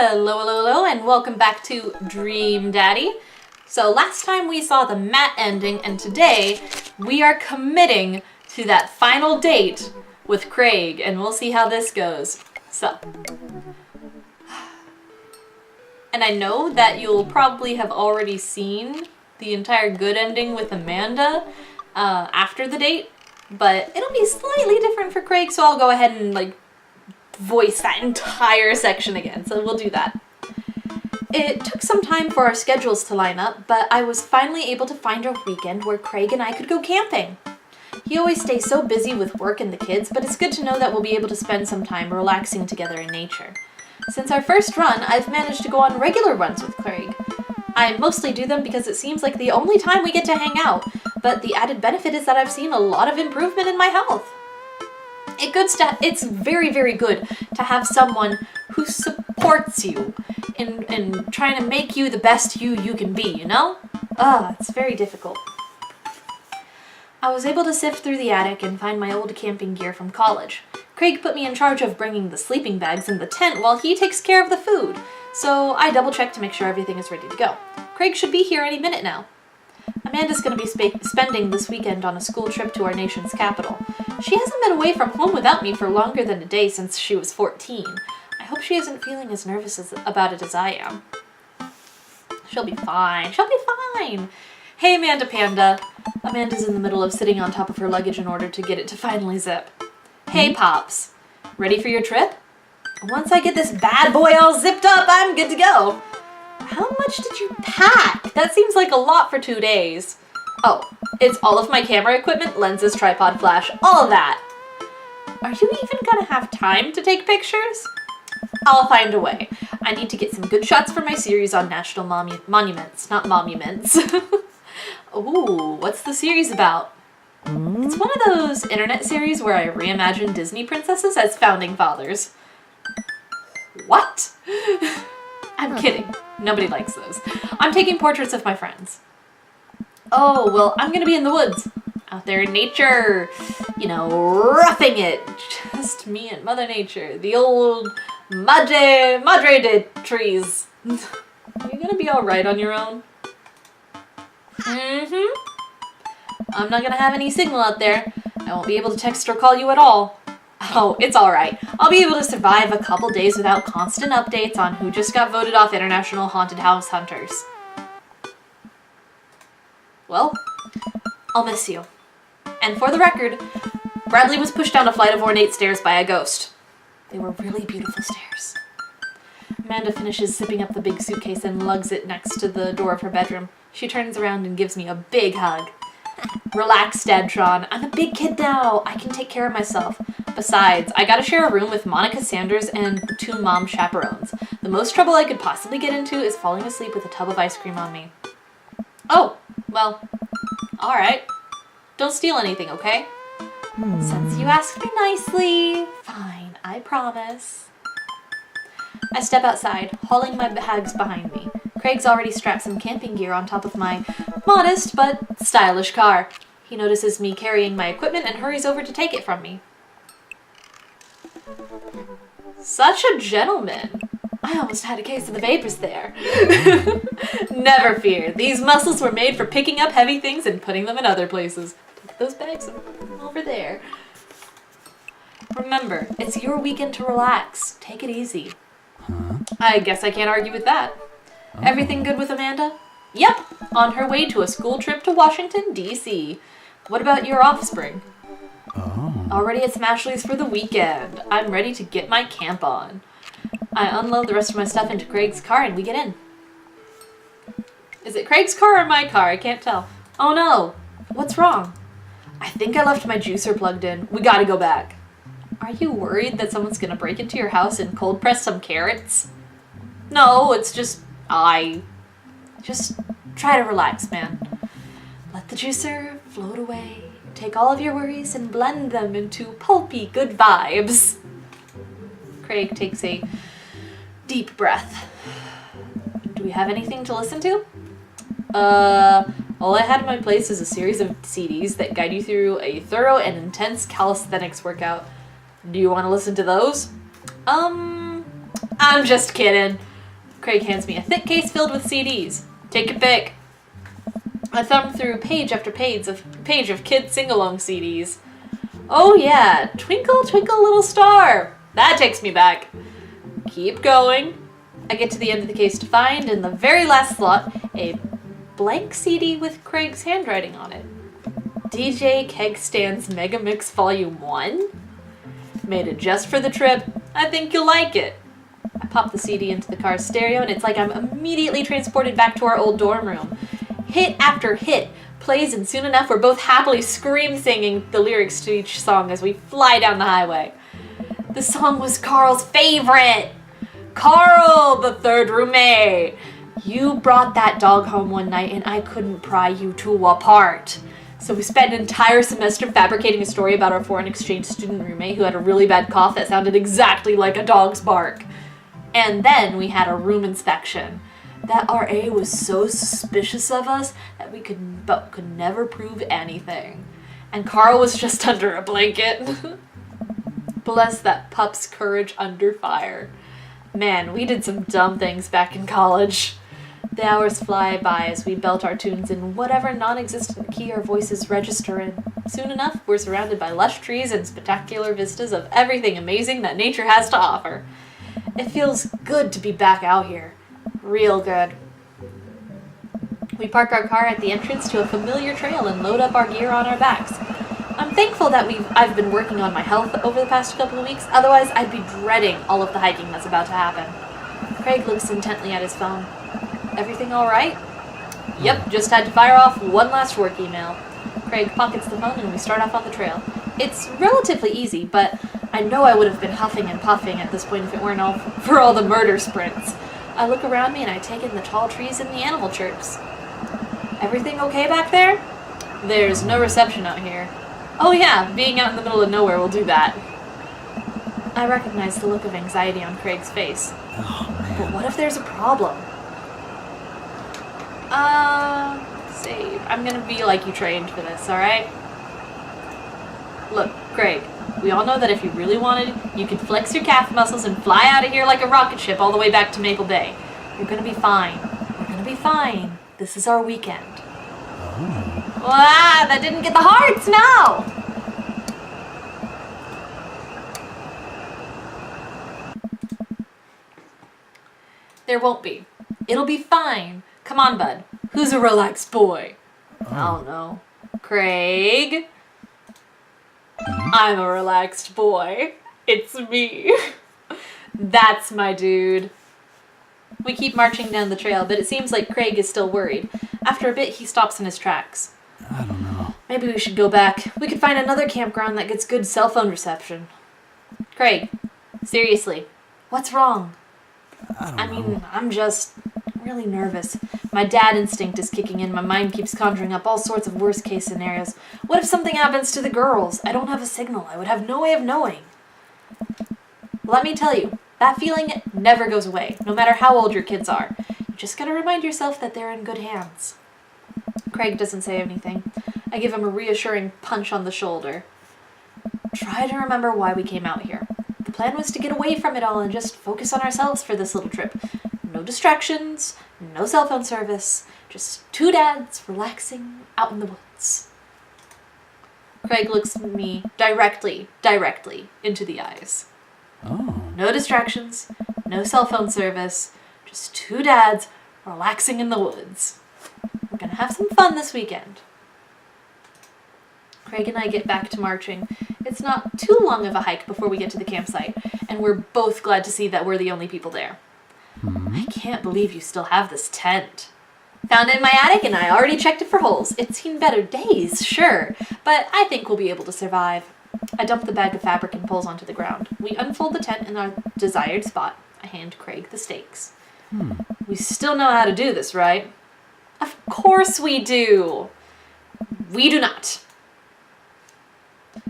Hello, and welcome back to Dream Daddy. So last time we saw the Matt ending, and today we are committing to that final date with Craig, and we'll see how this goes. So, and I know that you'll probably have already seen the entire good ending with Amanda after the date, but it'll be slightly different for Craig, so I'll go ahead and voice that entire section again, so we'll do that. It took some time for our schedules to line up, but I was finally able to find a weekend where Craig and I could go camping. He always stays so busy with work and the kids, but it's good to know that we'll be able to spend some time relaxing together in nature. Since our first run, I've managed to go on regular runs with Craig. I mostly do them because it seems like the only time we get to hang out, but the added benefit is that I've seen a lot of improvement in my health. It's very, very good to have someone who supports you in trying to make you the best you can be, you know? It's very difficult. I was able to sift through the attic and find my old camping gear from college. Craig put me in charge of bringing the sleeping bags and the tent while he takes care of the food, so I double-checked to make sure everything is ready to go. Craig should be here any minute now. Amanda's going to be spending this weekend on a school trip to our nation's capital. She hasn't been away from home without me for longer than a day since she was 14. I hope she isn't feeling as nervous about it as I am. She'll be fine. She'll be fine. Hey, Amanda Panda. Amanda's in the middle of sitting on top of her luggage in order to get it to finally zip. Hey, Pops. Ready for your trip? Once I get this bad boy all zipped up, I'm good to go. How much did you pack? That seems like a lot for 2 days. Oh, it's all of my camera equipment, lenses, tripod, flash, all of that. Are you even gonna have time to take pictures? I'll find a way. I need to get some good shots for my series on national monuments, not monuments. Ooh, what's the series about? It's one of those internet series where I reimagine Disney princesses as founding fathers. What? I'm kidding. Nobody likes those. I'm taking portraits of my friends. Oh, well, I'm gonna be in the woods. Out there in nature. You know, roughing it. Just me and Mother Nature. The old madre de trees. Are you gonna be alright on your own? I'm not gonna have any signal out there. I won't be able to text or call you at all. Oh, it's alright. I'll be able to survive a couple days without constant updates on who just got voted off International Haunted House Hunters. Well, I'll miss you. And for the record, Bradley was pushed down a flight of ornate stairs by a ghost. They were really beautiful stairs. Amanda finishes zipping up the big suitcase and lugs it next to the door of her bedroom. She turns around and gives me a big hug. Relax, Dadtron. I'm a big kid now. I can take care of myself. Besides, I gotta share a room with Monica Sanders and the 2 mom chaperones. The most trouble I could possibly get into is falling asleep with a tub of ice cream on me. Oh, well, alright. Don't steal anything, okay? Since you asked me nicely. Fine, I promise. I step outside, hauling my bags behind me. Craig's already strapped some camping gear on top of my modest but stylish car. He notices me carrying my equipment and hurries over to take it from me. Such a gentleman. I almost had a case of the vapors there. Never fear. These muscles were made for picking up heavy things and putting them in other places. Take those bags and put them over there. Remember, it's your weekend to relax. Take it easy. I guess I can't argue with that. Everything good with Amanda? Yep, on her way to a school trip to Washington, D.C. What about your offspring? Already at Smashley's for the weekend. I'm ready to get my camp on. I unload the rest of my stuff into Craig's car and we get in. Is it Craig's car or my car? I can't tell. Oh no. What's wrong? I think I left my juicer plugged in. We gotta go back. Are you worried that someone's gonna break into your house and cold press some carrots? No, it's just... Just try to relax, man. Let the juicer float away. Take all of your worries and blend them into pulpy good vibes. Craig takes a deep breath. Do we have anything to listen to? All I had in my place is a series of CDs that guide you through a thorough and intense calisthenics workout. Do you want to listen to those? I'm just kidding. Craig hands me a thick case filled with CDs. Take your pick. I thumbed through page after page of kid sing-along CDs. Oh yeah, Twinkle Twinkle Little Star. That takes me back. Keep going. I get to the end of the case to find, in the very last slot, a blank CD with Craig's handwriting on it. DJ Keg Stand's Mega Mix Volume 1? Made it just for the trip. I think you'll like it. I pop the CD into the car's stereo, and it's like I'm immediately transported back to our old dorm room. Hit after hit plays, and soon enough we're both happily scream-singing the lyrics to each song as we fly down the highway. The song was Carl's favorite! Carl, the third roommate! You brought that dog home one night and I couldn't pry you two apart. So we spent an entire semester fabricating a story about our foreign exchange student roommate who had a really bad cough that sounded exactly like a dog's bark. And then we had a room inspection. That RA was so suspicious of us that we could never prove anything. And Carl was just under a blanket. Bless that pup's courage under fire. Man, we did some dumb things back in college. The hours fly by as we belt our tunes in whatever non-existent key our voices register in. Soon enough, we're surrounded by lush trees and spectacular vistas of everything amazing that nature has to offer. It feels good to be back out here. Real good. We park our car at the entrance to a familiar trail and load up our gear on our backs. I'm thankful that I've been working on my health over the past couple of weeks, otherwise I'd be dreading all of the hiking that's about to happen. Craig looks intently at his phone. Everything all right? Yep, just had to fire off one last work email. Craig pockets the phone and we start off on the trail. It's relatively easy, but I know I would have been huffing and puffing at this point if it weren't for all the murder sprints. I look around me and I take in the tall trees and the animal chirps. Everything okay back there? There's no reception out here. Oh yeah, being out in the middle of nowhere will do that. I recognize the look of anxiety on Craig's face. Oh, man. But what if there's a problem? Save. I'm gonna be like you trained for this, alright? Look, Craig, we all know that if you really wanted, you could flex your calf muscles and fly out of here like a rocket ship all the way back to Maple Bay. You're gonna be fine. We're gonna be fine. This is our weekend. Oh. Wow, that didn't get the hearts, no! There won't be. It'll be fine. Come on, bud. Who's a relaxed boy? Oh. I don't know. Craig? I'm a relaxed boy. It's me. That's my dude. We keep marching down the trail, but it seems like Craig is still worried. After a bit, he stops in his tracks. I don't know. Maybe we should go back. We could find another campground that gets good cell phone reception. Craig, seriously, what's wrong? I don't know. mean, I'm just really nervous. My dad instinct is kicking in. My mind keeps conjuring up all sorts of worst case scenarios. What if something happens to the girls? I don't have a signal. I would have no way of knowing. Let me tell you, that feeling never goes away, no matter how old your kids are. You just gotta remind yourself that they're in good hands. Craig doesn't say anything. I give him a reassuring punch on the shoulder. Try to remember why we came out here. The plan was to get away from it all and just focus on ourselves for this little trip. No distractions, no cell phone service, just two dads relaxing out in the woods. Craig looks me directly into the eyes. Oh. No distractions, no cell phone service, just two dads relaxing in the woods. We're gonna have some fun this weekend. Craig and I get back to marching. It's not too long of a hike before we get to the campsite, and we're both glad to see that we're the only people there. I can't believe you still have this tent. Found it in my attic and I already checked it for holes. It's seen better days, sure, but I think we'll be able to survive. I dump the bag of fabric and poles onto the ground. We unfold the tent in our desired spot. I hand Craig the stakes. We still know how to do this, right? Of course we do. We do not.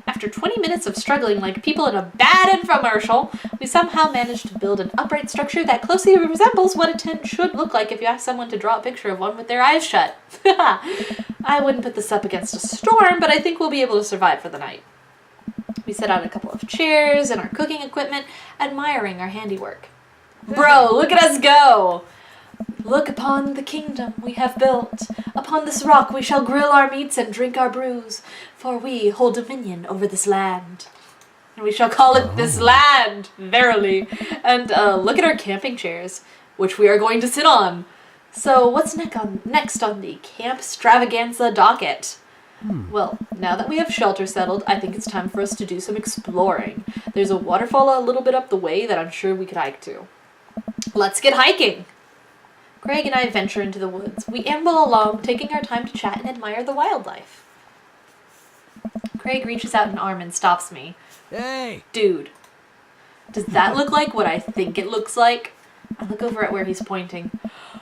After 20 minutes of struggling like people in a bad infomercial, we somehow managed to build an upright structure that closely resembles what a tent should look like if you ask someone to draw a picture of one with their eyes shut. I wouldn't put this up against a storm, but I think we'll be able to survive for the night. We set out a couple of chairs and our cooking equipment, admiring our handiwork. Bro, look at us go! Look upon the kingdom we have built. Upon this rock we shall grill our meats and drink our brews, for we hold dominion over this land. And we shall call it this land, verily. And look at our camping chairs, which we are going to sit on. So what's next on the Camp Stravaganza docket? Well, now that we have shelter settled, I think it's time for us to do some exploring. There's a waterfall a little bit up the way that I'm sure we could hike to. Let's get hiking! Craig and I venture into the woods. We amble along, taking our time to chat and admire the wildlife. Craig reaches out an arm and stops me. Hey! Dude, does that look like what I think it looks like? I look over at where he's pointing.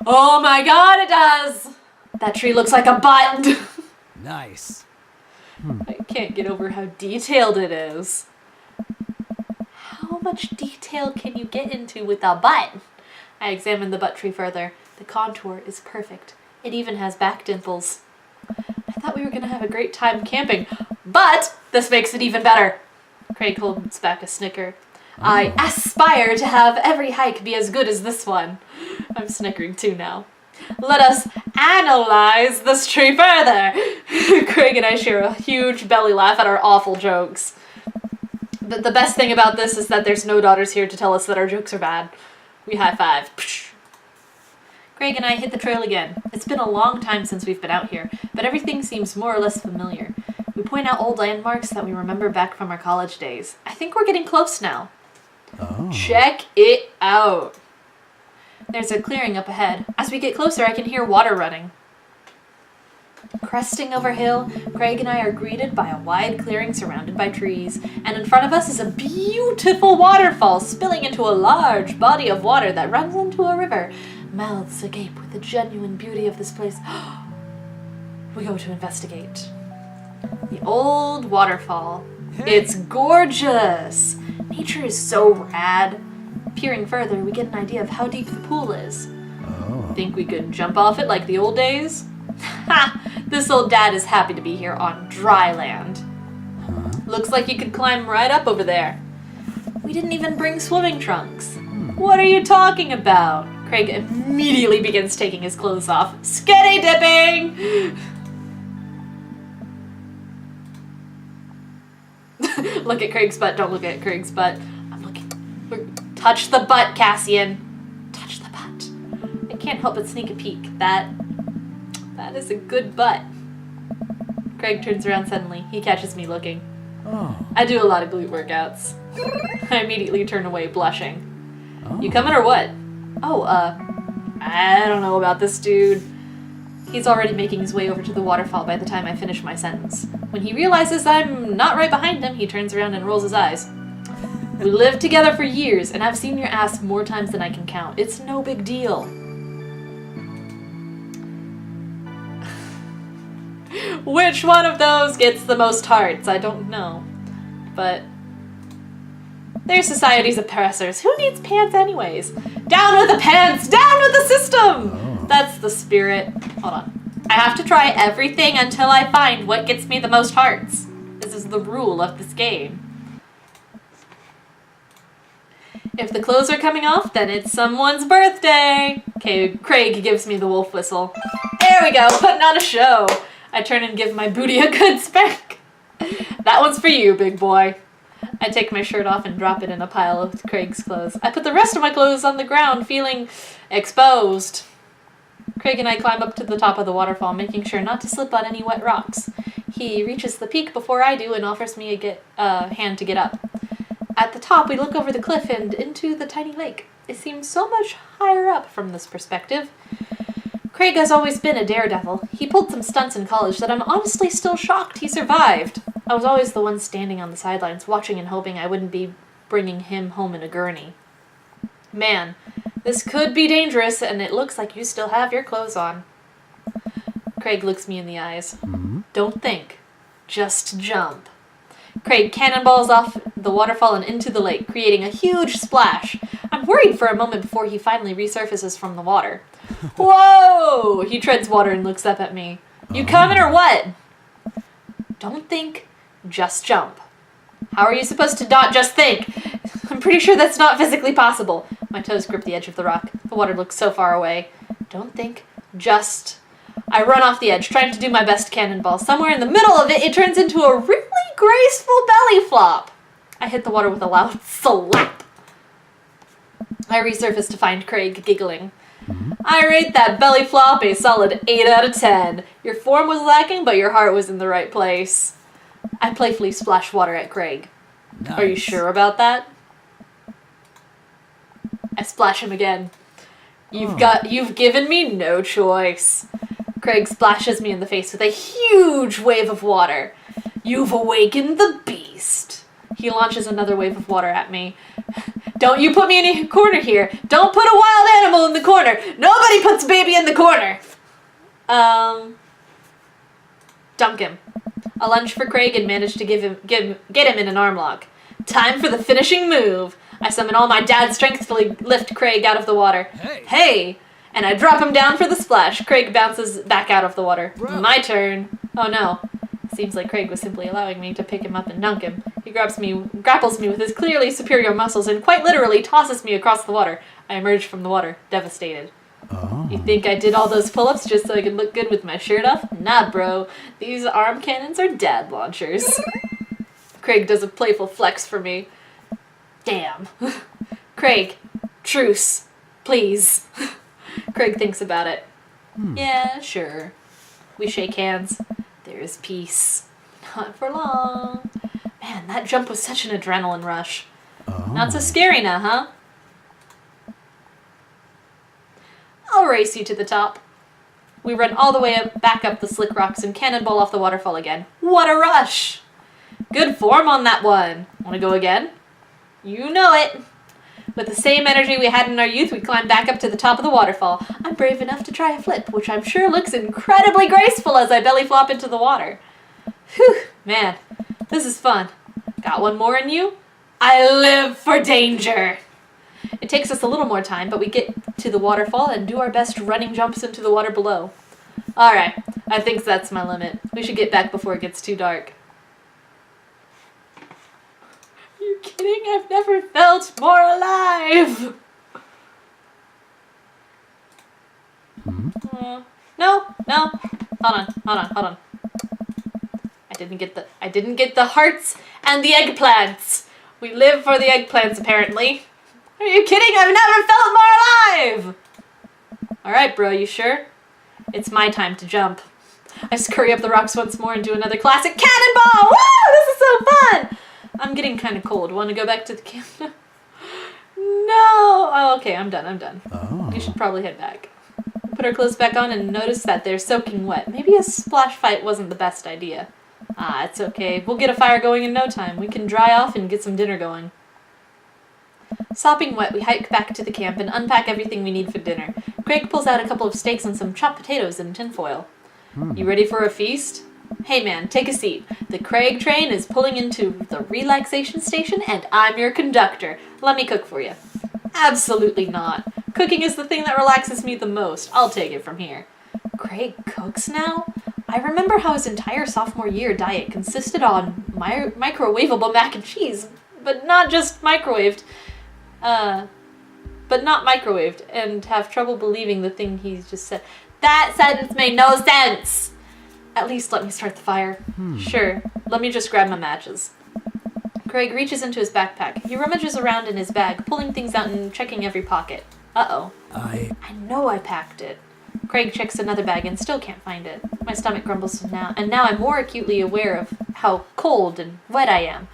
Oh my god, it does! That tree looks like a butt! Nice. I can't get over how detailed it is. How much detail can you get into with a butt? I examine the butt tree further. The contour is perfect. It even has back dimples. I thought we were going to have a great time camping, but this makes it even better. Craig holds back a snicker. I aspire to have every hike be as good as this one. I'm snickering too now. Let us analyze this tree further. Craig and I share a huge belly laugh at our awful jokes. The best thing about this is that there's no daughters here to tell us that our jokes are bad. We high five. Craig and I hit the trail again. It's been a long time since we've been out here, but everything seems more or less familiar. We point out old landmarks that we remember back from our college days. I think we're getting close now. Oh. Check it out. There's a clearing up ahead. As we get closer, I can hear water running. Cresting over hill, Craig and I are greeted by a wide clearing surrounded by trees, and in front of us is a beautiful waterfall spilling into a large body of water that runs into a river. Mouths agape with the genuine beauty of this place. We go to investigate. The old waterfall. It's gorgeous. Nature is so rad. Peering further, we get an idea of how deep the pool is. Oh. Think we could jump off it like the old days? Ha! This old dad is happy to be here on dry land. Looks like you could climb right up over there. We didn't even bring swimming trunks. What are you talking about? Craig immediately begins taking his clothes off. Skinny dipping! Look at Craig's butt. Don't look at Craig's butt. I'm looking. Touch the butt, Cassian. Touch the butt. I can't help but sneak a peek. That is a good butt. Craig turns around suddenly. He catches me looking. Oh. I do a lot of glute workouts. I immediately turn away, blushing. Oh. You coming or what? Oh, I don't know about this dude. He's already making his way over to the waterfall by the time I finish my sentence. When he realizes I'm not right behind him, he turns around and rolls his eyes. We lived together for years, and I've seen your ass more times than I can count. It's no big deal. Which one of those gets the most hearts? I don't know. But they're society's oppressors. Who needs pants anyways? Down with the pants! Down with the system! Oh. That's the spirit. Hold on. I have to try everything until I find what gets me the most hearts. This is the rule of this game. If the clothes are coming off, then it's someone's birthday. Okay, Craig gives me the wolf whistle. There we go, putting on a show. I turn and give my booty a good spank. That one's for you, big boy. I take my shirt off and drop it in a pile of Craig's clothes. I put the rest of my clothes on the ground, feeling exposed. Craig and I climb up to the top of the waterfall, making sure not to slip on any wet rocks. He reaches the peak before I do and offers me a hand to get up. At the top, we look over the cliff and into the tiny lake. It seems so much higher up from this perspective. Craig has always been a daredevil. He pulled some stunts in college that I'm honestly still shocked he survived. I was always the one standing on the sidelines, watching and hoping I wouldn't be bringing him home in a gurney. Man, this could be dangerous, and it looks like you still have your clothes on. Craig looks me in the eyes. Mm-hmm. Don't think. Just jump. Craig cannonballs off the waterfall and into the lake, creating a huge splash. I'm worried for a moment before he finally resurfaces from the water. Whoa! He treads water and looks up at me. You coming or what? Don't think, just jump. How are you supposed to not just think? I'm pretty sure that's not physically possible. My toes grip the edge of the rock. The water looks so far away. Don't think. Just... I run off the edge, trying to do my best cannonball. Somewhere in the middle of it, it turns into a really graceful belly flop. I hit the water with a loud slap. I resurface to find Craig giggling. I rate that belly flop a solid 8 out of 10. Your form was lacking, but your heart was in the right place. I playfully splash water at Craig. Nice. Are you sure about that? I splash him again. You've given me no choice. Craig splashes me in the face with a huge wave of water. You've awakened the beast. He launches another wave of water at me. Don't you put me in a corner here. Don't put a wild animal in the corner. Nobody puts baby in the corner. Dunk him. I lunge for Craig and manage to get him in an arm lock. Time for the finishing move. I summon all my dad's strength to lift Craig out of the water. Hey! And I drop him down for the splash. Craig bounces back out of the water. Bro. My turn. Oh no. Seems like Craig was simply allowing me to pick him up and dunk him. He grapples me with his clearly superior muscles and quite literally tosses me across the water. I emerge from the water, devastated. Oh. You think I did all those pull-ups just so I could look good with my shirt off? Nah, bro. These arm cannons are dad launchers. Craig does a playful flex for me. Damn. Craig, truce. Please. Craig thinks about it. Yeah, sure. We shake hands. There is peace. Not for long. Man, that jump was such an adrenaline rush. Oh. Not so scary now, huh? I'll race you to the top. We run all the way back up the slick rocks and cannonball off the waterfall again. What a rush! Good form on that one. Want to go again? You know it. With the same energy we had in our youth, we climb back up to the top of the waterfall. I'm brave enough to try a flip, which I'm sure looks incredibly graceful as I belly flop into the water. Whew, man, this is fun. Got one more in you? I live for danger. It takes us a little more time, but we get to the waterfall and do our best running jumps into the water below. Alright, I think that's my limit. We should get back before it gets too dark. Are you kidding? I've never felt more alive! No. Hold on. I didn't get the hearts and the eggplants. We live for the eggplants, apparently. Are you kidding? I've never felt more alive! Alright, bro, you sure? It's my time to jump. I scurry up the rocks once more and do another classic cannonball! Woo! This is so fun! I'm getting kind of cold. Want to go back to the camp? No! Oh, okay, I'm done. Oh. We should probably head back. Put our clothes back on and notice that they're soaking wet. Maybe a splash fight wasn't the best idea. Ah, it's okay. We'll get a fire going in no time. We can dry off and get some dinner going. Sopping wet, we hike back to the camp and unpack everything we need for dinner. Craig pulls out a couple of steaks and some chopped potatoes in tinfoil. You ready for a feast? Hey man, take a seat. The Craig train is pulling into the relaxation station and I'm your conductor. Let me cook for you. Absolutely not. Cooking is the thing that relaxes me the most. I'll take it from here. Craig cooks now? I remember how his entire sophomore year diet consisted on microwavable mac and cheese, but not microwaved, and have trouble believing the thing he just said. That sentence made no sense! At least let me start the fire. Sure, let me just grab my matches. Craig reaches into his backpack. He rummages around in his bag, pulling things out and checking every pocket. Uh-oh. I know I packed it. Craig checks another bag and still can't find it. My stomach grumbles now, and now I'm more acutely aware of how cold and wet I am.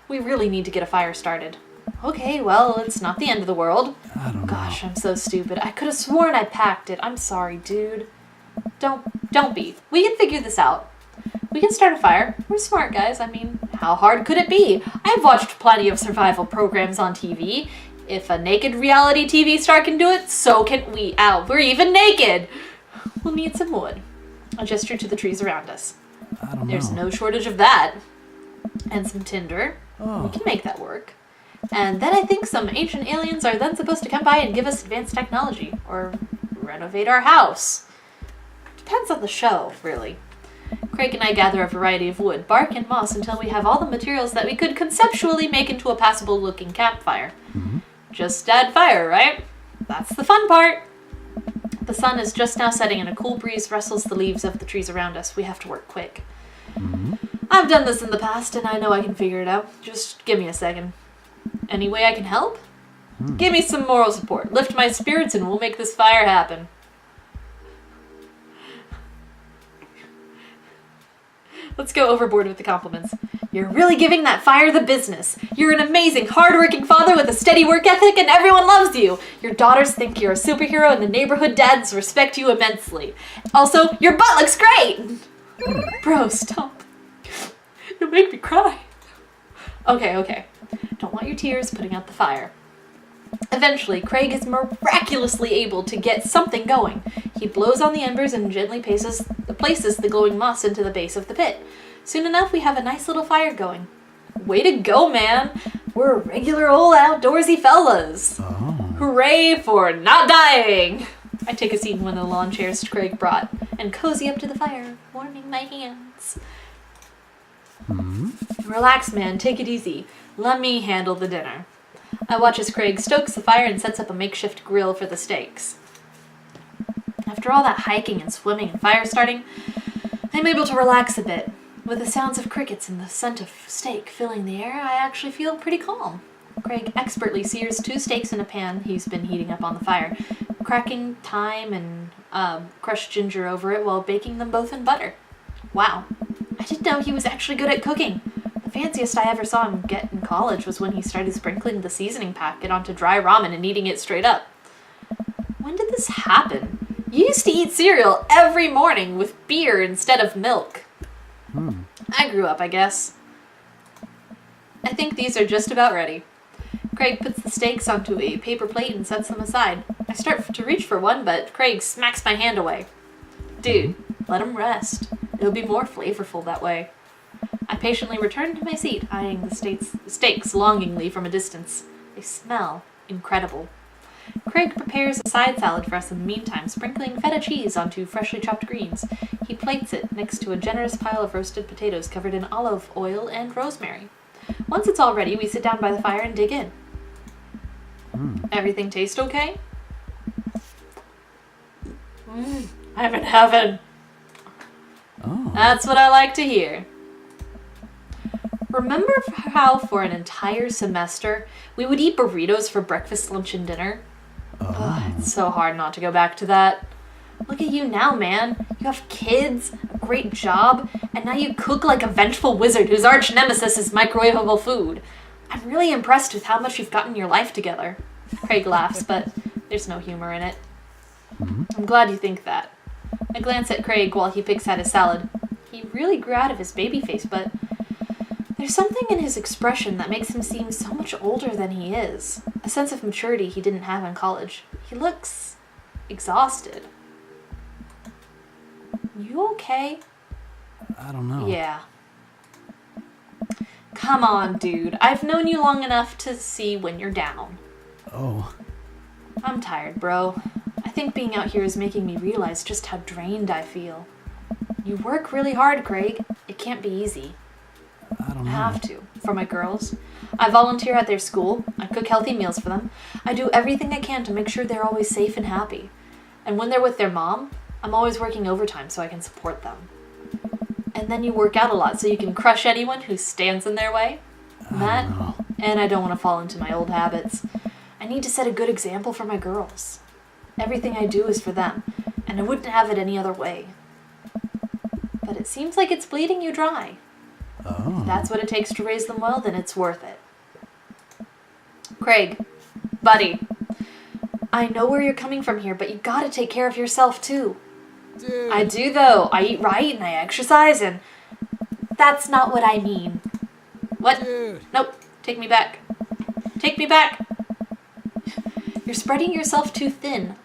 We really need to get a fire started. Okay, well, it's not the end of the world. I don't know. Gosh, I'm so stupid. I could have sworn I packed it. I'm sorry, dude. Don't be. We can figure this out. We can start a fire. We're smart guys. I mean, how hard could it be? I've watched plenty of survival programs on TV. If a naked reality TV star can do it, so can we. Ow, we're even naked. We'll need some wood. I gesture to the trees around us. I don't know. There's no shortage of that. And some tinder. Oh. We can make that work. And then I think some ancient aliens are then supposed to come by and give us advanced technology. Or renovate our house. Depends on the show, really. Craig and I gather a variety of wood, bark, and moss until we have all the materials that we could conceptually make into a passable-looking campfire. Just add fire, right? That's the fun part. The sun is just now setting and a cool breeze rustles the leaves of the trees around us. We have to work quick. I've done this in the past and I know I can figure it out. Just give me a second. Any way I can help? Give me some moral support. Lift my spirits and we'll make this fire happen. Let's go overboard with the compliments. You're really giving that fire the business. You're an amazing, hard-working father with a steady work ethic and everyone loves you. Your daughters think you're a superhero and the neighborhood dads respect you immensely. Also, your butt looks great! Bro, stop. You'll make me cry. Okay. Don't want your tears putting out the fire. Eventually, Craig is miraculously able to get something going. He blows on the embers and gently places the glowing moss into the base of the pit. Soon enough, we have a nice little fire going. Way to go, man! We're regular old outdoorsy fellas. Hooray for not dying! I take a seat in one of the lawn chairs Craig brought and cozy up to the fire, warming my hands. Relax, man. Take it easy. Let me handle the dinner. I watch as Craig stokes the fire and sets up a makeshift grill for the steaks. After all that hiking and swimming and fire starting, I'm able to relax a bit. With the sounds of crickets and the scent of steak filling the air, I actually feel pretty calm. Craig expertly sears 2 steaks in a pan he's been heating up on the fire, cracking thyme and crushed ginger over it while baking them both in butter. Wow, I didn't know he was actually good at cooking. The fanciest I ever saw him get in college was when he started sprinkling the seasoning packet onto dry ramen and eating it straight up. When did this happen? You used to eat cereal every morning with beer instead of milk. I grew up, I guess. I think these are just about ready. Craig puts the steaks onto a paper plate and sets them aside. I start to reach for one, but Craig smacks my hand away. Dude, let them rest. It'll be more flavorful that way. I patiently return to my seat, eyeing the steaks longingly from a distance. They smell incredible. Craig prepares a side salad for us in the meantime, sprinkling feta cheese onto freshly chopped greens. He plates it next to a generous pile of roasted potatoes covered in olive oil and rosemary. Once it's all ready, we sit down by the fire and dig in. Everything taste okay? I'm in heaven. That's what I like to hear. Remember how for an entire semester we would eat burritos for breakfast, lunch, and dinner? It's so hard not to go back to that. Look at you now, man. You have kids, a great job, and now you cook like a vengeful wizard whose arch nemesis is microwavable food. I'm really impressed with how much you've gotten your life together. Craig laughs, but there's no humor in it. I'm glad you think that. I glance at Craig while he picks at his salad. He really grew out of his baby face, but there's something in his expression that makes him seem so much older than he is. A sense of maturity he didn't have in college. He looks exhausted. You okay? I don't know. Yeah. Come on, dude. I've known you long enough to see when you're down. I'm tired, bro. I think being out here is making me realize just how drained I feel. You work really hard, Craig. It can't be easy. I don't know. I have to, for my girls. I volunteer at their school. I cook healthy meals for them. I do everything I can to make sure they're always safe and happy. And when they're with their mom, I'm always working overtime so I can support them. And then you work out a lot so you can crush anyone who stands in their way. And I don't want to fall into my old habits. I need to set a good example for my girls. Everything I do is for them, and I wouldn't have it any other way. But it seems like it's bleeding you dry. If that's what it takes to raise them well, then it's worth it. Craig, buddy, I know where you're coming from here, but you gotta take care of yourself too. Dude. I do though. I eat right and I exercise and... That's not what I mean. What? Dude. Nope. Take me back. Take me back. You're spreading yourself too thin.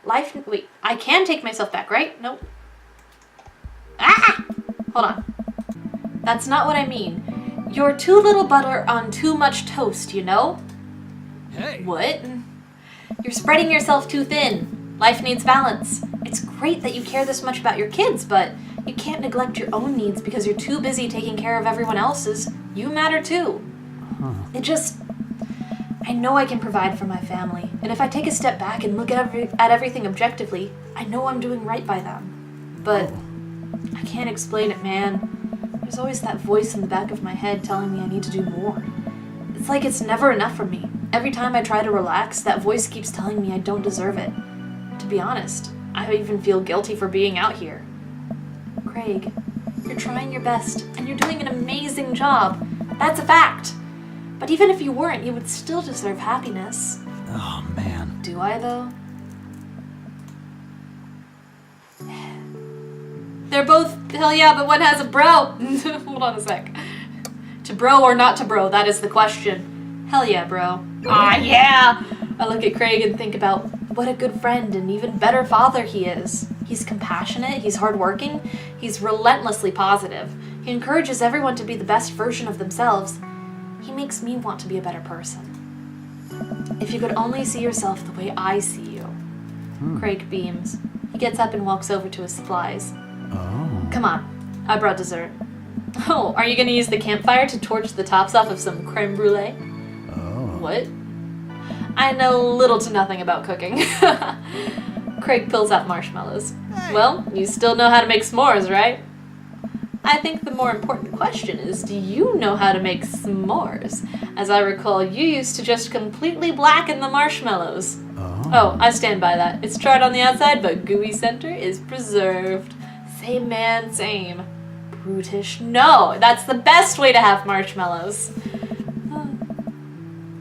Wait, I can take myself back, right? Nope. Ah! Hold on. That's not what I mean. You're too little butter on too much toast, you know? Hey. What? You're spreading yourself too thin. Life needs balance. It's great that you care this much about your kids, but you can't neglect your own needs because you're too busy taking care of everyone else's. You matter too. I know I can provide for my family, and if I take a step back and look at everything objectively, I know I'm doing right by them. But I can't explain it, man. There's always that voice in the back of my head telling me I need to do more. It's like it's never enough for me. Every time I try to relax, that voice keeps telling me I don't deserve it. To be honest, I even feel guilty for being out here. Craig, you're trying your best, and you're doing an amazing job. That's a fact. But even if you weren't, you would still deserve happiness. Oh, man. Do I, though? They're both, hell yeah, but one has a bro. Hold on a sec. To bro or not to bro, that is the question. Hell yeah, bro. Ah, yeah! I look at Craig and think about what a good friend and even better father he is. He's compassionate, he's hardworking, he's relentlessly positive. He encourages everyone to be the best version of themselves. He makes me want to be a better person. If you could only see yourself the way I see you. Craig beams. He gets up and walks over to his supplies. Oh. Come on, I brought dessert. Oh, are you gonna use the campfire to torch the tops off of some creme brulee? Oh. What? I know little to nothing about cooking. Craig pulls out marshmallows. Hey. Well, you still know how to make s'mores, right? I think the more important question is, do you know how to make s'mores? As I recall, you used to just completely blacken the marshmallows. Oh, I stand by that. It's charred on the outside, but gooey center is preserved. Same man, same. Brutish. No, that's the best way to have marshmallows.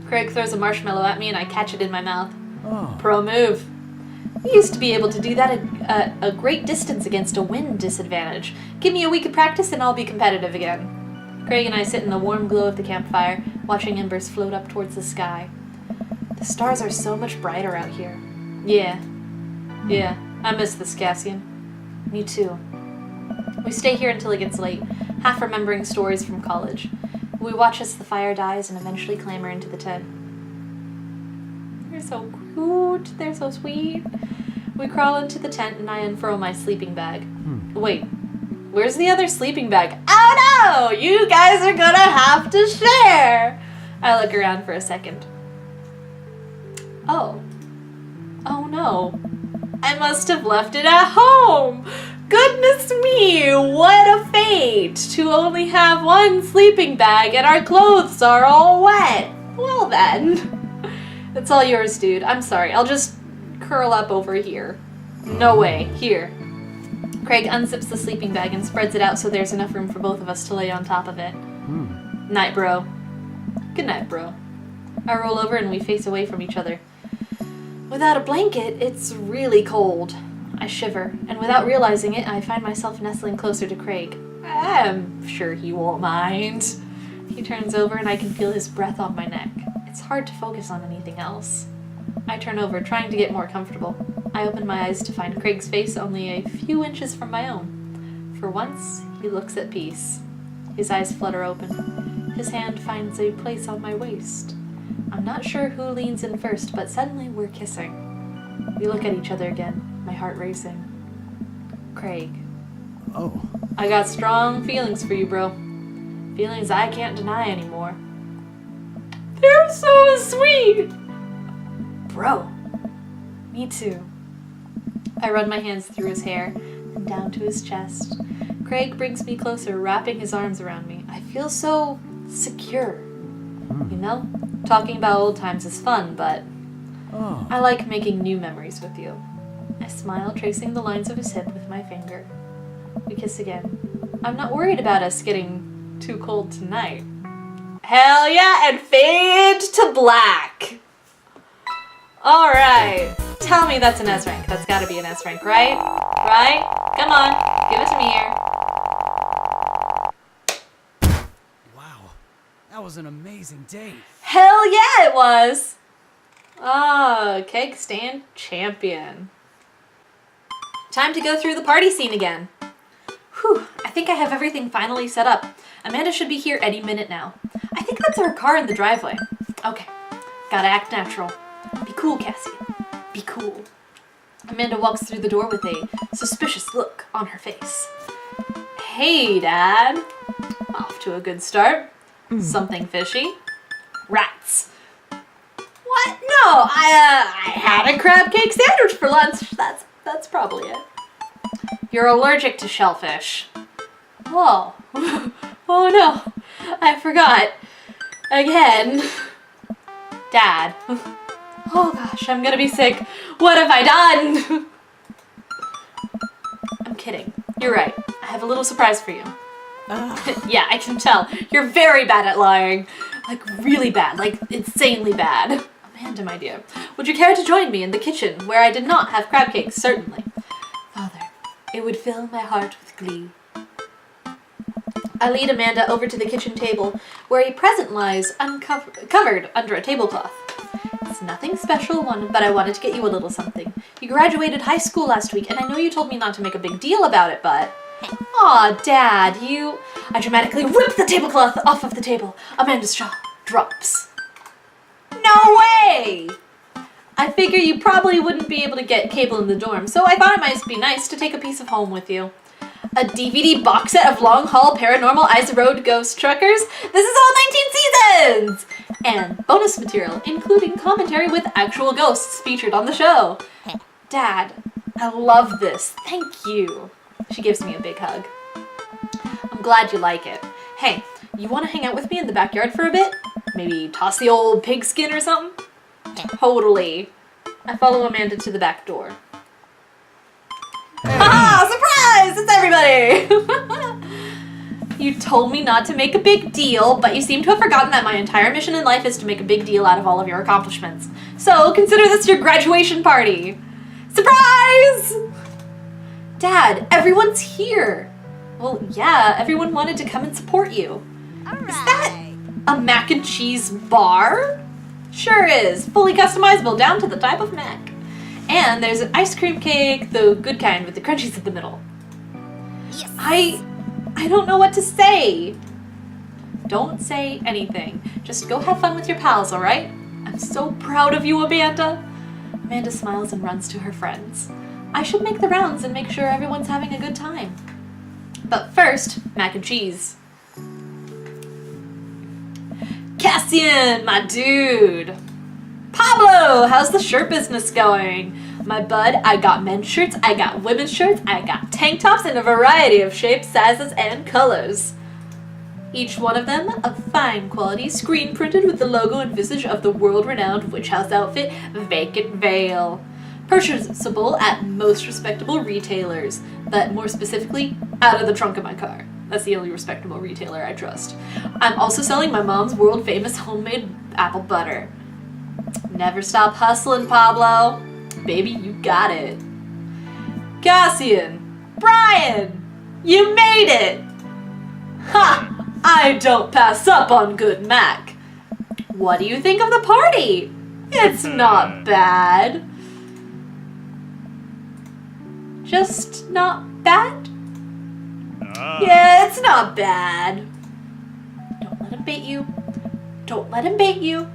Craig throws a marshmallow at me and I catch it in my mouth. Oh. Pro move. We used to be able to do that at a great distance against a wind disadvantage. Give me a week of practice and I'll be competitive again. Craig and I sit in the warm glow of the campfire, watching embers float up towards the sky. The stars are so much brighter out here. Yeah, I miss this, Cassian. Me too. We stay here until it gets late, half remembering stories from college. We watch as the fire dies and eventually clamber into the tent. They're so cute. They're so sweet. We crawl into the tent and I unfurl my sleeping bag. Wait, where's the other sleeping bag? Oh no! You guys are gonna have to share! I look around for a second. Oh no. I must have left it at home! Goodness me, what a fate to only have one sleeping bag and our clothes are all wet. Well then. It's all yours, dude. I'm sorry. I'll just curl up over here. No way. Here. Craig unzips the sleeping bag and spreads it out so there's enough room for both of us to lay on top of it. Night, bro. Good night, bro. I roll over and we face away from each other. Without a blanket, it's really cold. I shiver, and without realizing it, I find myself nestling closer to Craig. I'm sure he won't mind. He turns over and I can feel his breath on my neck. It's hard to focus on anything else. I turn over, trying to get more comfortable. I open my eyes to find Craig's face only a few inches from my own. For once, he looks at peace. His eyes flutter open. His hand finds a place on my waist. I'm not sure who leans in first, but suddenly we're kissing. We look at each other again, my heart racing. Craig. Oh. I got strong feelings for you, bro. Feelings I can't deny anymore. They're so sweet! Bro. Me too. I run my hands through his hair and down to his chest. Craig brings me closer, wrapping his arms around me. I feel so secure. You know? Talking about old times is fun, but I like making new memories with you. I smile, tracing the lines of his hip with my finger. We kiss again. I'm not worried about us getting too cold tonight. Hell yeah, and fade to black. Alright. Tell me that's an S rank. That's gotta be an S rank, right? Right? Come on. Give it to me here. Wow. That was an amazing day. Hell yeah, it was! Ah, keg stand champion. Time to go through the party scene again. Whew, I think I have everything finally set up. Amanda should be here any minute now. I think that's our car in the driveway. Okay, gotta act natural. Be cool, Cassie. Be cool. Amanda walks through the door with a suspicious look on her face. Hey, Dad. Off to a good start. Something fishy. Rats. I had a crab cake sandwich for lunch. That's probably it. You're allergic to shellfish. Whoa. Oh no, I forgot. Again. Dad. Oh gosh, I'm gonna be sick. What have I done? I'm kidding. You're right. I have a little surprise for you. Yeah, I can tell. You're very bad at lying. Like really bad, like insanely bad. Amanda, my dear, would you care to join me in the kitchen where I did not have crab cakes? Certainly. Father, it would fill my heart with glee. I lead Amanda over to the kitchen table, where a present lies covered under a tablecloth. It's nothing special, but I wanted to get you a little something. You graduated high school last week, and I know you told me not to make a big deal about it, but... Aw, Dad, I dramatically whip the tablecloth off of the table. Amanda's jaw drops. No way! I figure you probably wouldn't be able to get cable in the dorm, so I thought it might be nice to take a piece of home with you. A DVD box set of Long Haul Paranormal Ice Road Ghost Truckers. This is all 19 seasons! And bonus material, including commentary with actual ghosts featured on the show. Dad, I love this. Thank you. She gives me a big hug. I'm glad you like it. Hey, you want to hang out with me in the backyard for a bit? Maybe toss the old pigskin or something? Totally. I follow Amanda to the back door. Surprise! It's everybody! You told me not to make a big deal, but you seem to have forgotten that my entire mission in life is to make a big deal out of all of your accomplishments. So consider this your graduation party. Surprise! Dad, everyone's here. Well, yeah, everyone wanted to come and support you. Is that a mac and cheese bar? Sure is. Fully customizable down to the type of mac. And there's an ice cream cake, the good kind with the crunchies in the middle. Yes. I don't know what to say. Don't say anything. Just go have fun with your pals, all right? I'm so proud of you, Amanda. Amanda smiles and runs to her friends. I should make the rounds and make sure everyone's having a good time. But first, mac and cheese. Cassian, my dude. Pablo, how's the shirt business going? My bud, I got men's shirts, I got women's shirts, I got tank tops in a variety of shapes, sizes, and colors. Each one of them of fine quality, screen printed with the logo and visage of the world-renowned witch house outfit, Vacant Veil. Purchasable at most respectable retailers, but more specifically, out of the trunk of my car. That's the only respectable retailer I trust. I'm also selling my mom's world-famous homemade apple butter. Never stop hustling, Pablo. Baby, you got it. Cassian! Brian! You made it! Ha! I don't pass up on good Mac. What do you think of the party? It's not bad. Just not bad? Yeah, it's not bad. Don't let him bait you. Don't let him bait you.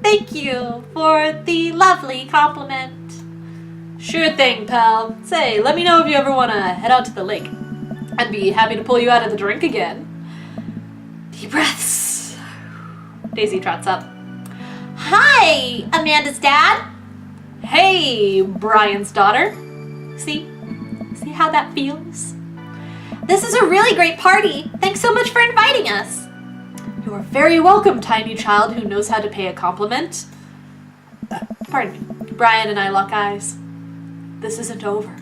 Thank you for the lovely compliment. Sure thing, pal. Say, let me know if you ever want to head out to the lake. I'd be happy to pull you out of the drink again. Deep breaths. Daisy trots up. Hi, Amanda's dad. Hey, Brian's daughter. See how that feels? This is a really great party. Thanks so much for inviting us. You are very welcome, tiny child who knows how to pay a compliment. Pardon me. Brian and I lock eyes. This isn't over.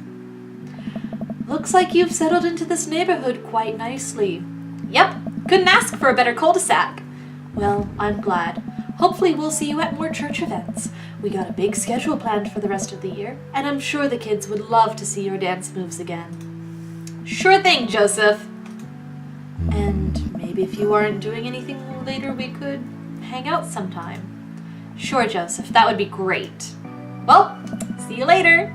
Looks like you've settled into this neighborhood quite nicely. Yep, couldn't ask for a better cul-de-sac. Well, I'm glad. Hopefully we'll see you at more church events. We got a big schedule planned for the rest of the year, and I'm sure the kids would love to see your dance moves again. Sure thing, Joseph. And maybe if you aren't doing anything later, we could hang out sometime. Sure, Joseph, that would be great. Well, see you later.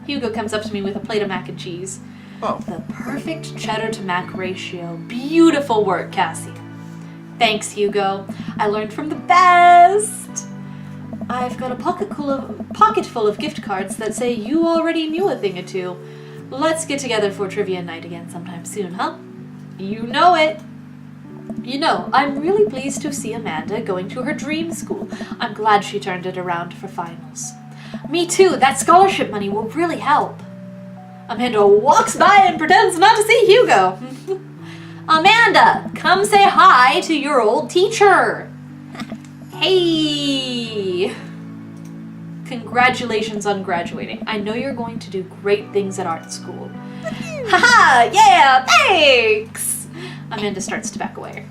Hugo comes up to me with a plate of mac and cheese. Oh. The perfect cheddar to mac ratio. Beautiful work, Cassie. Thanks, Hugo. I learned from the best. I've got a pocket full of gift cards that say you already knew a thing or two. Let's get together for trivia night again sometime soon, huh? You know it. You know, I'm really pleased to see Amanda going to her dream school. I'm glad she turned it around for finals. Me too. That scholarship money will really help. Amanda walks by and pretends not to see Hugo. Amanda, come say hi to your old teacher. Hey. Congratulations on graduating. I know you're going to do great things at art school. Haha, yeah, thanks! Amanda starts to back away.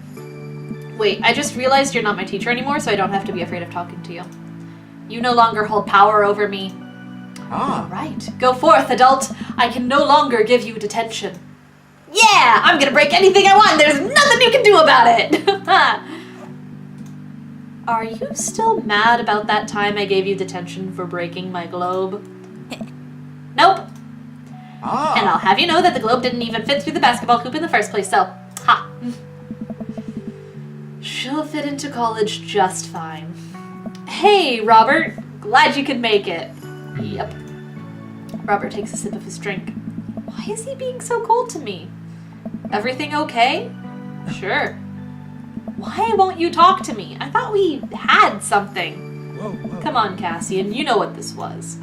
Wait, I just realized you're not my teacher anymore, so I don't have to be afraid of talking to you. You no longer hold power over me. Ah. All right, go forth, adult. I can no longer give you detention. Yeah, I'm gonna break anything I want. There's nothing you can do about it. Are you still mad about that time I gave you detention for breaking my globe? Nope. Ah. And I'll have you know that the globe didn't even fit through the basketball hoop in the first place, so, ha. She'll fit into college just fine. Hey, Robert. Glad you could make it. Yep. Robert takes a sip of his drink. Why is he being so cold to me? Everything okay? Sure. Why won't you talk to me? I thought we had something. Whoa. Come on, Cassian. You know what this was.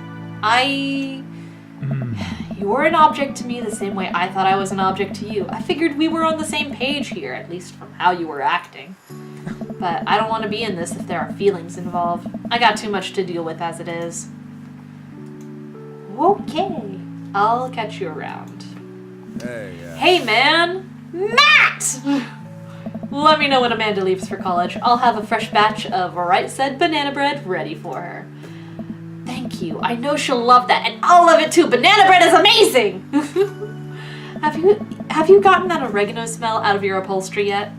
You're an object to me the same way I thought I was an object to you. I figured we were on the same page here, at least from how you were acting. But I don't want to be in this if there are feelings involved. I got too much to deal with as it is. Okay. I'll catch you around. Hey, man! Matt! Let me know when Amanda leaves for college. I'll have a fresh batch of right said banana bread ready for her. Thank you. I know she'll love that, and I'll love it too. Banana bread is amazing! Have you gotten that oregano smell out of your upholstery yet?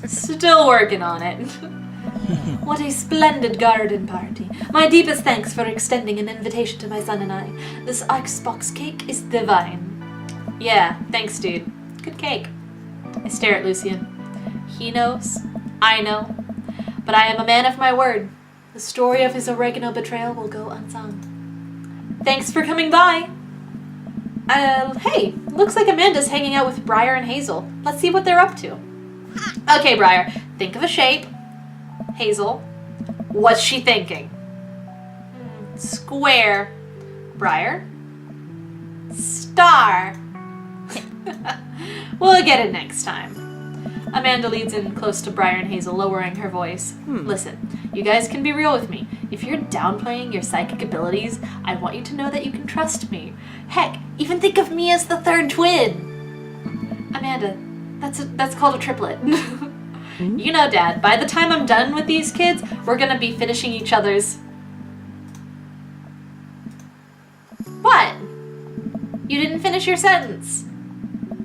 Still working on it. What a splendid garden party. My deepest thanks for extending an invitation to my son and I. This icebox cake is divine. Yeah, thanks, dude. Good cake. I stare at Lucian. He knows. I know. But I am a man of my word. The story of his oregano betrayal will go unsung. Thanks for coming by. Hey, looks like Amanda's hanging out with Briar and Hazel. Let's see what they're up to. Okay, Briar, think of a shape. Hazel, what's she thinking? Square. Briar? Star. We'll get it next time. Amanda leads in close to Briar and Hazel, lowering her voice. Listen, you guys can be real with me. If you're downplaying your psychic abilities, I want you to know that you can trust me. Heck, even think of me as the third twin. Amanda, that's called a triplet. You know, Dad, by the time I'm done with these kids, we're gonna be finishing each other's... What? You didn't finish your sentence.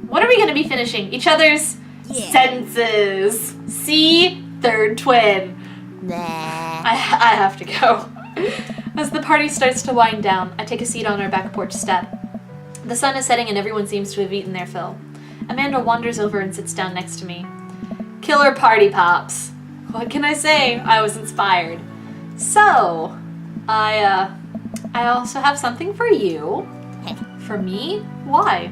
What are we gonna be finishing? Each other's... sentences. See? Third twin. Nah. I have to go. As the party starts to wind down, I take a seat on our back porch step. The sun is setting and everyone seems to have eaten their fill. Amanda wanders over and sits down next to me. Killer party pops. What can I say? I was inspired. So, I also have something for you. For me? Why?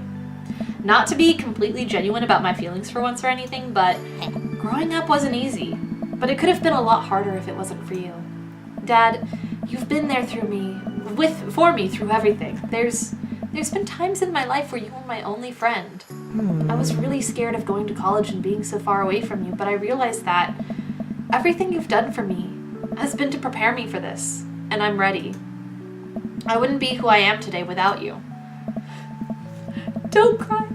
Not to be completely genuine about my feelings for once or anything, but growing up wasn't easy. But it could have been a lot harder if it wasn't for you. Dad, you've been there for me through everything. There's been times in my life where you were my only friend. I was really scared of going to college and being so far away from you, but I realized that everything you've done for me has been to prepare me for this, and I'm ready. I wouldn't be who I am today without you. Don't cry.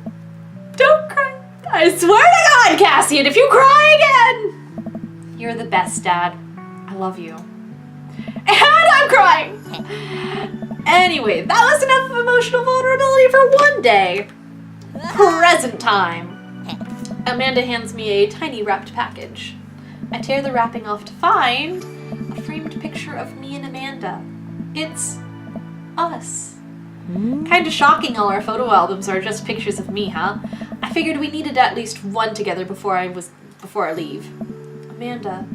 Don't cry. I swear to God, Cassian, if you cry again! You're the best, Dad. I love you. And I'm crying! Anyway, that was enough of emotional vulnerability for one day. Present time. Amanda hands me a tiny wrapped package. I tear the wrapping off to find a framed picture of me and Amanda. It's us. Kinda shocking all our photo albums are just pictures of me, huh? I figured we needed at least one together before I leave. Amanda,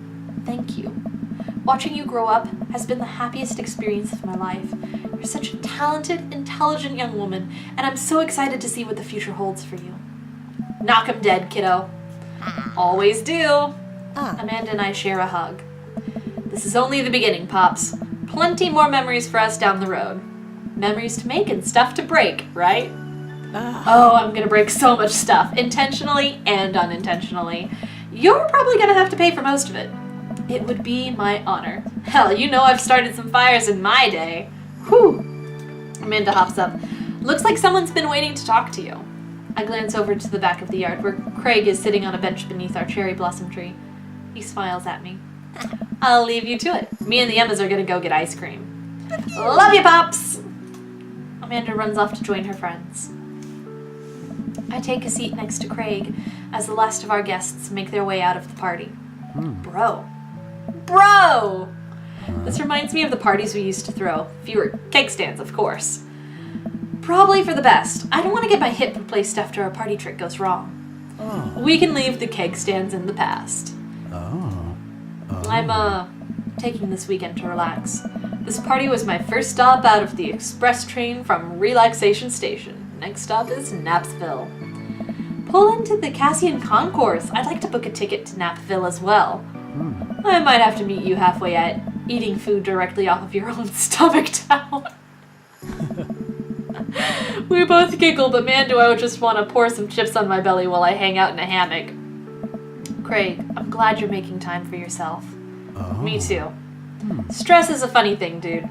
thank you. Watching you grow up has been the happiest experience of my life. You're such a talented, intelligent young woman, and I'm so excited to see what the future holds for you. Knock 'em dead, kiddo. Always do. Amanda and I share a hug. This is only the beginning, Pops. Plenty more memories for us down the road. Memories to make and stuff to break, right? Oh, I'm gonna break so much stuff, intentionally and unintentionally. You're probably gonna have to pay for most of it. It would be my honor. Hell, you know I've started some fires in my day. Whew. Amanda hops up. Looks like someone's been waiting to talk to you. I glance over to the back of the yard where Craig is sitting on a bench beneath our cherry blossom tree. He smiles at me. I'll leave you to it. Me and the Emmas are gonna go get ice cream. Love you, Pops! Amanda runs off to join her friends. I take a seat next to Craig as the last of our guests make their way out of the party. Bro. This reminds me of the parties we used to throw. Fewer cake stands, of course. Probably for the best. I don't want to get my hip replaced after a party trick goes wrong. We can leave the keg stands in the past. I'm taking this weekend to relax. This party was my first stop out of the express train from Relaxation Station. Next stop is Knapsville. Pull into the Cassian Concourse. I'd like to book a ticket to Knapville as well. I might have to meet you halfway at eating food directly off of your own stomach town. We both giggle, but man, do I just want to pour some chips on my belly while I hang out in a hammock. Craig, I'm glad you're making time for yourself. Me too. Stress is a funny thing, dude.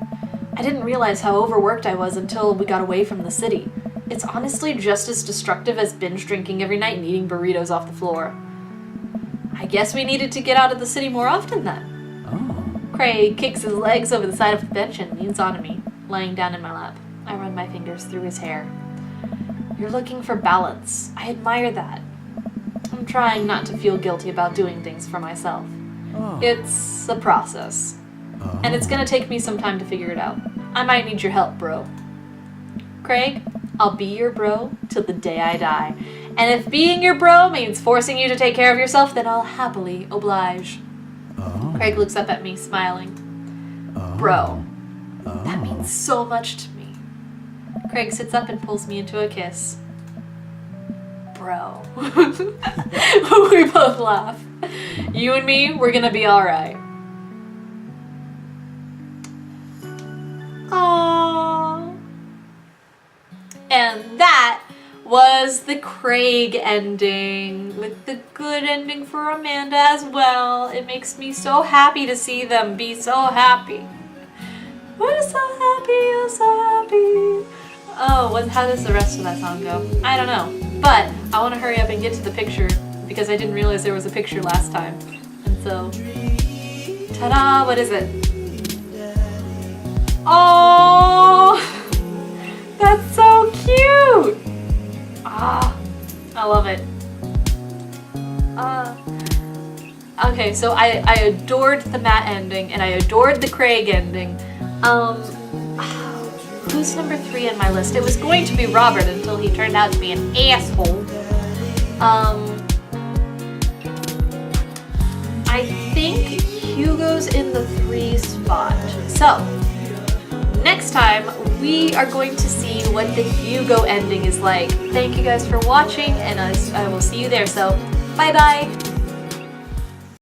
I didn't realize how overworked I was until we got away from the city. It's honestly just as destructive as binge drinking every night and eating burritos off the floor. I guess we needed to get out of the city more often then. Craig kicks his legs over the side of the bench and leans onto me, lying down in my lap. I run my fingers through his hair. You're looking for balance. I admire that. I'm trying not to feel guilty about doing things for myself. It's a process. And it's gonna take me some time to figure it out. I might need your help, bro. Craig, I'll be your bro till the day I die. And if being your bro means forcing you to take care of yourself, then I'll happily oblige. Craig looks up at me, smiling. Bro, that means so much to me. Craig sits up and pulls me into a kiss. Bro. We both laugh. You and me, we're gonna be alright. Aww. And that was the Craig ending, with the good ending for Amanda as well. It makes me so happy to see them be so happy. We're so happy, you're so happy. Oh, how does the rest of that song go? I don't know. But I want to hurry up and get to the picture because I didn't realize there was a picture last time. And so, ta-da, what is it? Oh, that's so cute. Ah, I love it. Okay, so I adored the Matt ending and I adored the Craig ending. Who's number 3 on my list? It was going to be Robert until he turned out to be an asshole. I think Hugo's in the 3 spot. So, next time we are going to see what the Hugo ending is like. Thank you guys for watching, and I will see you there. So, bye-bye!